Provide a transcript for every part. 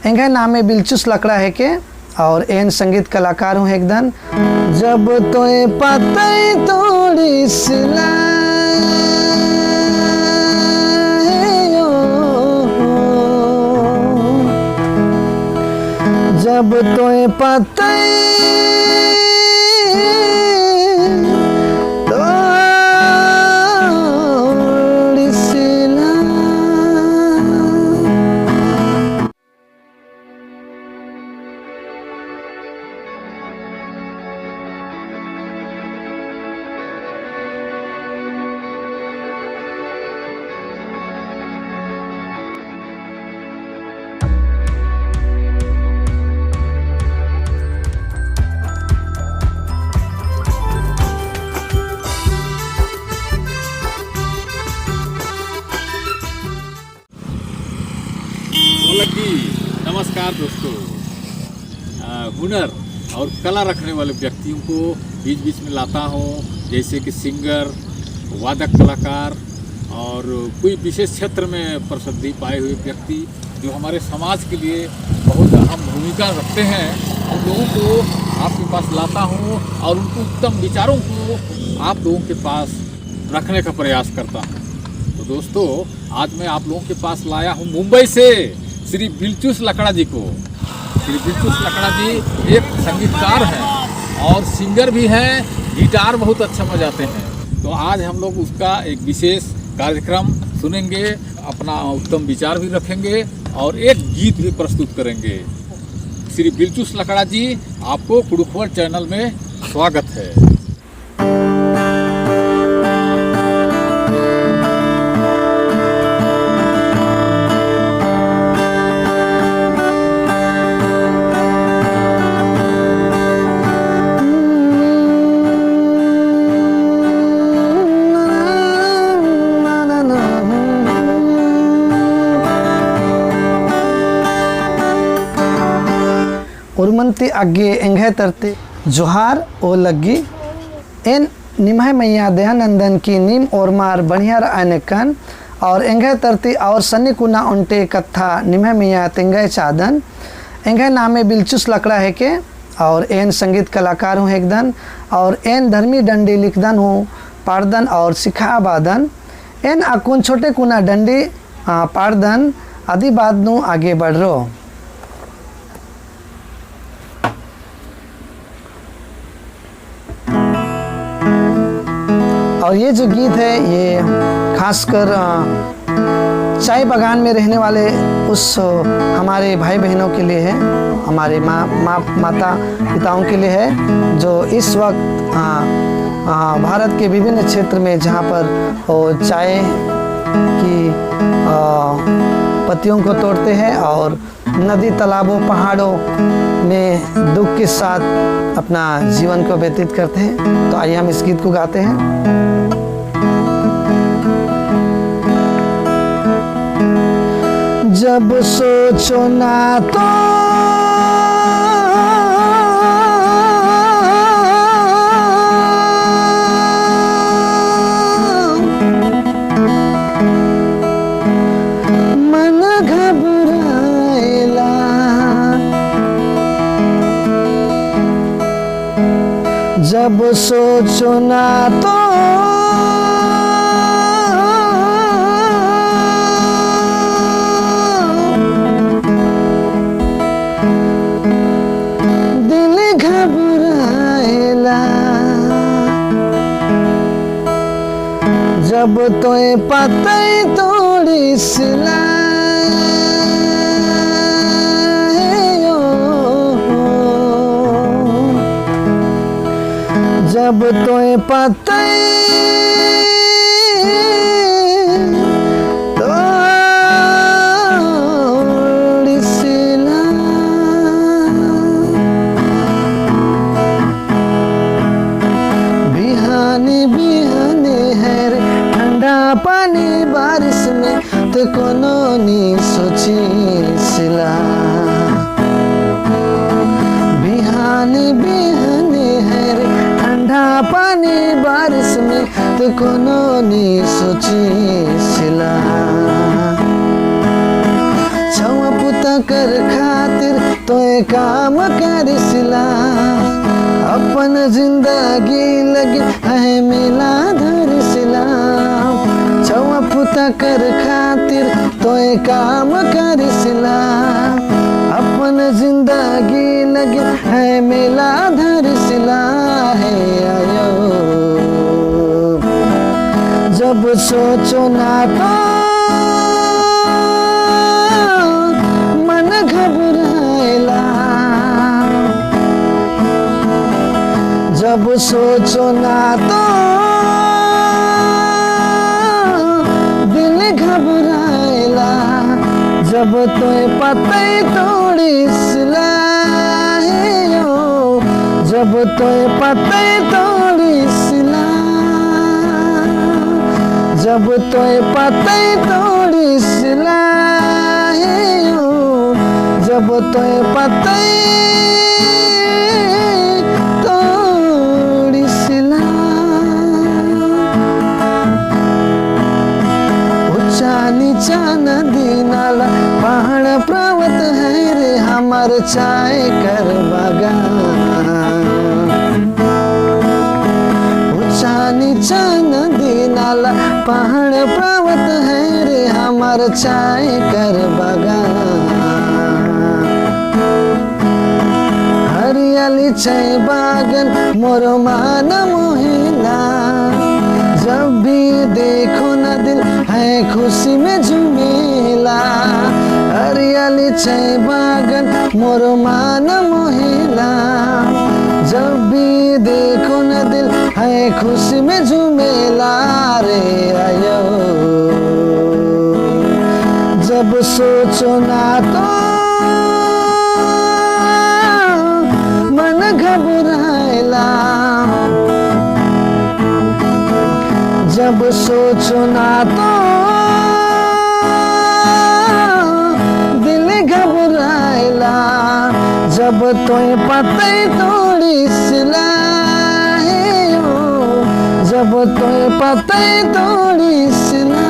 एंगे नामे बिलचुस लकड़ा है के और एन संगीत कलाकार हूँ एकदम। जब तोए पतई तोड़ी सिला जब तोए पतई तोड़ी सिला। नमस्कार दोस्तों। हुनर और कला रखने वाले व्यक्तियों को बीच बीच में लाता हूँ, जैसे कि सिंगर, वादक कलाकार और कोई विशेष क्षेत्र में प्रसिद्धि पाए हुए व्यक्ति जो हमारे समाज के लिए बहुत अहम भूमिका रखते हैं, उन लोगों को आपके पास लाता हूँ और उनको उत्तम विचारों को आप लोगों के पास रखने का प्रयास करता हूँ। तो दोस्तों, आज मैं आप लोगों के पास लाया हूँ मुंबई से श्री बिलचुस लकड़ा जी को। श्री बिलचुस लकड़ा जी एक संगीतकार हैं और सिंगर भी हैं, गिटार बहुत अच्छा बजाते हैं। तो आज हम लोग उसका एक विशेष कार्यक्रम सुनेंगे, अपना उत्तम विचार भी रखेंगे और एक गीत भी प्रस्तुत करेंगे। श्री बिलचुस लकड़ा जी, आपको कुड़ुखवर चैनल में स्वागत है। उर्मंती आगे एंगे तरते जोहार ओ लगी एन निमह मैया दयानंदन की नीम और मार बढ़िया आने कन और एंगे तरती और सन्नी कुना उनटे कथा निमह मैया तेंगे चादन। एंगे नामे बिलचुस लकड़ा है के और एन संगीत कलाकार हूँ एकदम और एन धर्मी डंडी लिखदन हूँ पारदन और सिखा बादन। एन अकुन छोटे कुना डंडी पारदन आदि बाद नू आगे बढ़ रो। और ये जो गीत है ये खासकर चाय बागान में रहने वाले उस हमारे भाई बहनों के लिए है, हमारे माता पिताओं के लिए है जो इस वक्त भारत के विभिन्न क्षेत्र में जहाँ पर चाय की पत्तियों को तोड़ते हैं और नदी तालाबों पहाड़ों में दुख के साथ अपना जीवन को व्यतीत करते हैं। तो आइए हम इस गीत को गाते हैं। जब सोचो ना तो मन घबराएला, जब सोचो ना तो जब तोए पतई तोड़ी सिला जब तोए पतई तोड़ी सिला। बिहानी बिहानी है रे ठंडा पानी बारिश में तो कोनो नी सोची सिला। बिहानी बिहानी है रे ठंडा पानी बारिश में तो कोनो नी सोची सिला। छवा पुता कर खा काम करिसिला अपन जिंदगी लगी है मिला धरिसिला छवा पुता कर खातिर तोय काम करिसिला अपन जिंदगी लगी है मिला धरिसिला है आयो जब सोचो ना तो मन घबराएला जब सोचो ना तो दिल घबराएला जब तोय पते तोड़िसला जब तोय पते तोड़िसला जब तोय पते तोड़िसला जब तोय पते तोड़िसला ऊंचा नीचा नदी नाला पहाड़ पर्वत है रे हमर चाय कर बागान ऊंचा नीचा नदी नाला पहाड़ पर्वत है रे हमर चाय कर बागान हरियाली छै बागन मोर मान मोहिला जब भी देखो न दिल है खुशी में झूमेला हरियाली छै बागन मोर मान मोहिला जब भी देखो न दिल है खुशी में झूमेला रे आयो जब सोचो ना तो मन घबराएला जब सोचो ना तो दिल घबराएला जब तोय पते तोड़िसला जब तोय पते तोड़िसला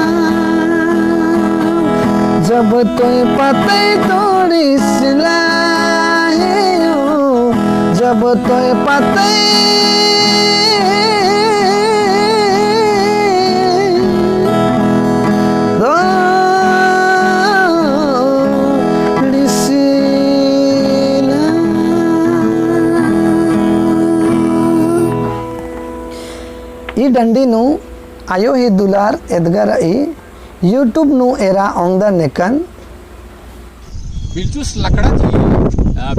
जब तोय पते तोड़िसला जब तोय पते ई डंडी नु आयो ही दुलार एदगर ई यूट्यूब नु एरा औंदा नेकन बिरजूस लकड़ा जी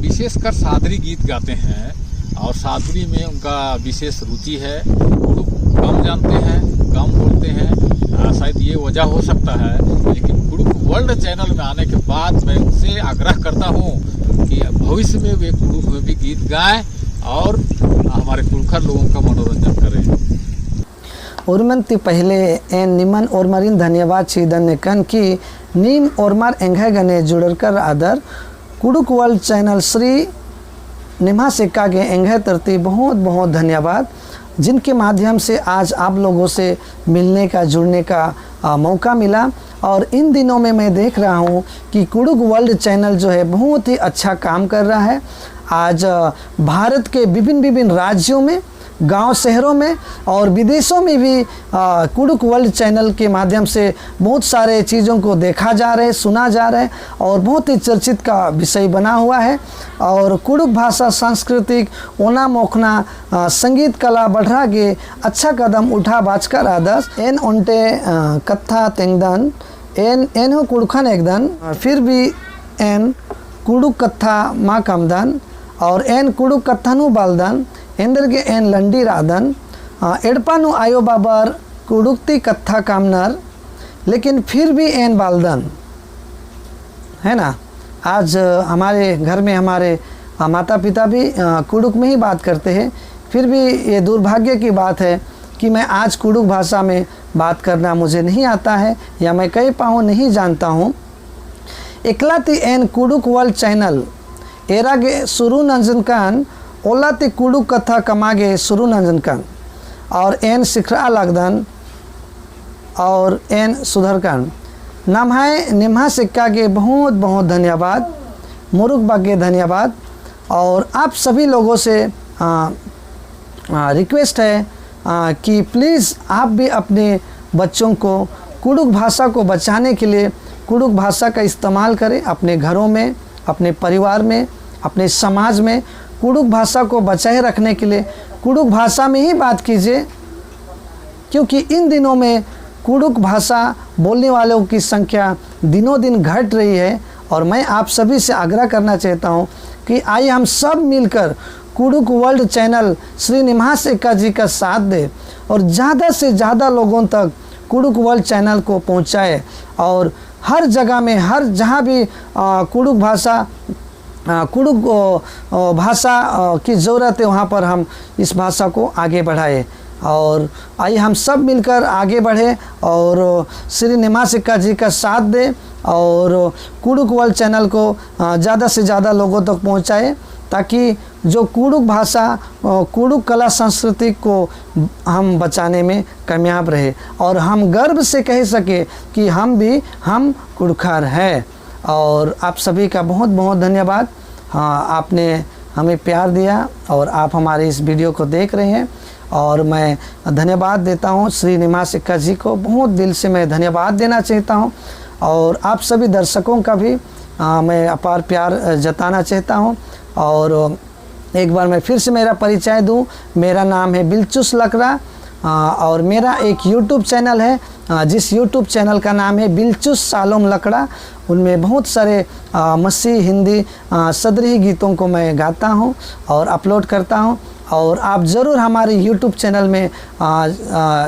विशेषकर सादरी गीत गाते हैं और सादरी में उनका विशेष रुचि है। उर्दू कम जानते हैं, कम बोलते हैं, शायद ये वजह हो सकता है। लेकिन कुड़ुक वर्ल्ड चैनल में आने के बाद मैं उनसे आग्रह करता हूँ कि भविष्य में वे कुड़ुक में भी गीत गाएं और हमारे कुड़खर लोगों का मनोरंजन करें। उर्मंती पहले एन निमन और मरीन धन्यवाद चीदन कन की नीम और मार एंघे गने जुड़कर आदर कुड़ुक वर्ल्ड चैनल श्री निम्हा सिक्का के एंघे तरती बहुत बहुत धन्यवाद, जिनके माध्यम से आज आप लोगों से मिलने का जुड़ने का मौका मिला। और इन दिनों में मैं देख रहा हूँ कि कुड़ुक वर्ल्ड चैनल जो है बहुत ही अच्छा काम कर रहा है। आज भारत के विभिन्न राज्यों में, गांव शहरों में और विदेशों में भी कुड़ुक वर्ल्ड चैनल के माध्यम से बहुत सारे चीज़ों को देखा जा रहा है, सुना जा रहा है और बहुत ही चर्चित का विषय बना हुआ है। और कुड़ुक भाषा, सांस्कृतिक ओना मोखना, संगीत कला बढ़ा के अच्छा कदम उठा बाजकर आदर्श एन उनटे कथा तेंगदन एन हो कुड़खन एकदन फिर भी एन कुड़ुक कथा माँ कामदन और एन कुड़ुक कथानु बालदन इंदर के एन लंडी राधन एडपानु आयो बाबर कुड़ुकती कथा कामनर, लेकिन फिर भी एन बालदन है ना। आज हमारे घर में हमारे माता पिता भी कुड़ुक में ही बात करते हैं, फिर भी ये दुर्भाग्य की बात है कि मैं आज कुड़ुक भाषा में बात करना मुझे नहीं आता है या मैं कई पाऊँ नहीं जानता हूँ। एकलाती एन कुड़ुक वर्ल्ड चैनल एरागे सुरु नंजनकान ओलाती कुड़ुक कथा कमागे सुरु नंजनकान और एन सिखरा लागदन और एन सुधरकान नाम है निम्हा सिक्का के बहुत बहुत धन्यवाद। मुरुक बागे धन्यवाद। और आप सभी लोगों से रिक्वेस्ट है कि प्लीज़ आप भी अपने बच्चों को कुडुख भाषा को बचाने के लिए कुडुख भाषा का इस्तेमाल करें। अपने घरों में, अपने परिवार में, अपने समाज में कुडुख भाषा को बचाए रखने के लिए कुडुख भाषा में ही बात कीजिए, क्योंकि इन दिनों में कुडुख भाषा बोलने वालों की संख्या दिनों दिन घट रही है। और मैं आप सभी से आग्रह करना चाहता हूं कि आइए हम सब मिलकर कुडुख वर्ल्ड चैनल श्री निमहास एक्का जी का साथ दें और ज़्यादा से ज़्यादा लोगों तक कुडुख वर्ल्ड चैनल को पहुंचाए। और हर जगह में, हर जहां भी कुडुख भाषा की ज़रूरत है वहाँ पर हम इस भाषा को आगे बढ़ाएं। और आइए हम सब मिलकर आगे बढ़े और श्री निमहास एक्का जी का साथ दें और कुडुख वर्ल्ड चैनल को ज़्यादा से ज़्यादा लोगों तक पहुँचाए, ताकि जो कुडुख भाषा, कुडुख कला संस्कृति को हम बचाने में कामयाब रहे और हम गर्व से कह सके कि हम कुडुखार हैं। और आप सभी का बहुत बहुत धन्यवाद। हाँ, आपने हमें प्यार दिया और आप हमारे इस वीडियो को देख रहे हैं और मैं धन्यवाद देता हूँ श्री निमहास एक्का जी को। बहुत दिल से मैं धन्यवाद देना चाहता हूँ और आप सभी दर्शकों का भी मैं अपार प्यार जताना चाहता हूँ। और एक बार मैं फिर से मेरा परिचय दूँ। मेरा नाम है बिलचुस लकड़ा और मेरा एक यूट्यूब चैनल है, जिस यूट्यूब चैनल का नाम है बिलचुस सालोम लकड़ा। उनमें बहुत सारे मसीही हिंदी सदरी गीतों को मैं गाता हूँ और अपलोड करता हूँ। और आप ज़रूर हमारे यूट्यूब चैनल में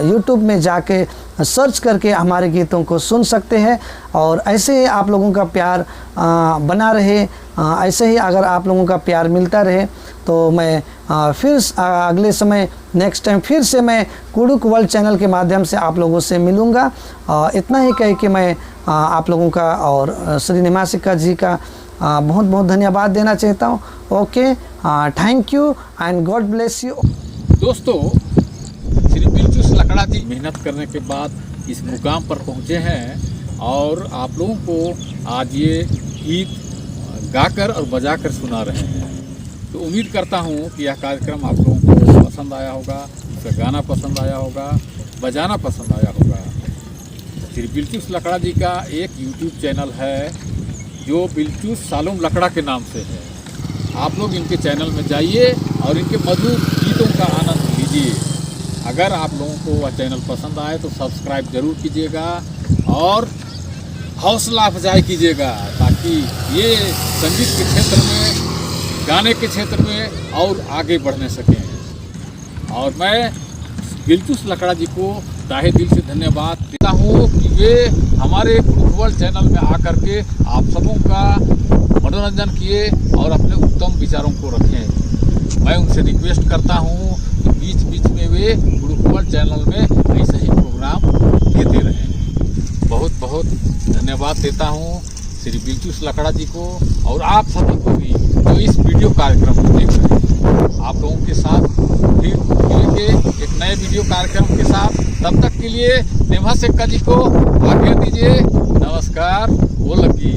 यूट्यूब में जाके सर्च करके हमारे गीतों को सुन सकते हैं। और ऐसे ही आप लोगों का प्यार बना रहे, ऐसे ही अगर आप लोगों का प्यार मिलता रहे तो मैं फिर अगले समय नेक्स्ट टाइम फिर से मैं कुडुख वर्ल्ड चैनल के माध्यम से आप लोगों से मिलूँगा। इतना ही कह के मैं आप लोगों का और श्री निमहास एक्का जी का बहुत बहुत धन्यवाद देना चाहता हूँ। Okay, thank you and God bless you. दोस्तों, श्री बिलचुस लकड़ा जी मेहनत करने के बाद इस मुकाम पर पहुँचे हैं और आप लोगों को आज ये गीत गाकर और बजाकर सुना रहे हैं। तो उम्मीद करता हूँ कि यह कार्यक्रम आप लोगों को पसंद आया होगा, इसका गाना पसंद आया होगा, बजाना पसंद आया होगा। श्री बिलचुस लकड़ा जी का एक यूट्यूब चैनल है जो बिलचुस सालोम लकड़ा के नाम से है। आप लोग इनके चैनल में जाइए और इनके मधुर गीतों का आनंद लीजिए। अगर आप लोगों को वह चैनल पसंद आए तो सब्सक्राइब जरूर कीजिएगा और हौसला अफजाई कीजिएगा, ताकि ये संगीत के क्षेत्र में, गाने के क्षेत्र में और आगे बढ़ने सकें। और मैं बिलचुस लकड़ा जी को ताहे दिल से धन्यवाद देता हूँ कि वे हमारे कुडुख वर्ल्ड चैनल में आकर के आप सबों का मनोरंजन किए और अपने उत्तम विचारों को रखें। मैं उनसे रिक्वेस्ट करता हूँ कि बीच बीच में वे कुडुख वर्ल्ड चैनल में ऐसे ही प्रोग्राम देते रहें। बहुत बहुत धन्यवाद देता हूँ श्री बिलचुस लकड़ा जी को और आप सभी को भी जो इस वीडियो कार्यक्रम को देख रहे हैं। आप लोगों के साथ फिर मिलेंगे एक नए वीडियो कार्यक्रम के साथ। तब तक के लिए निमहास एक्का जी को आज्ञा दीजिए। नमस्कार, वो लगी।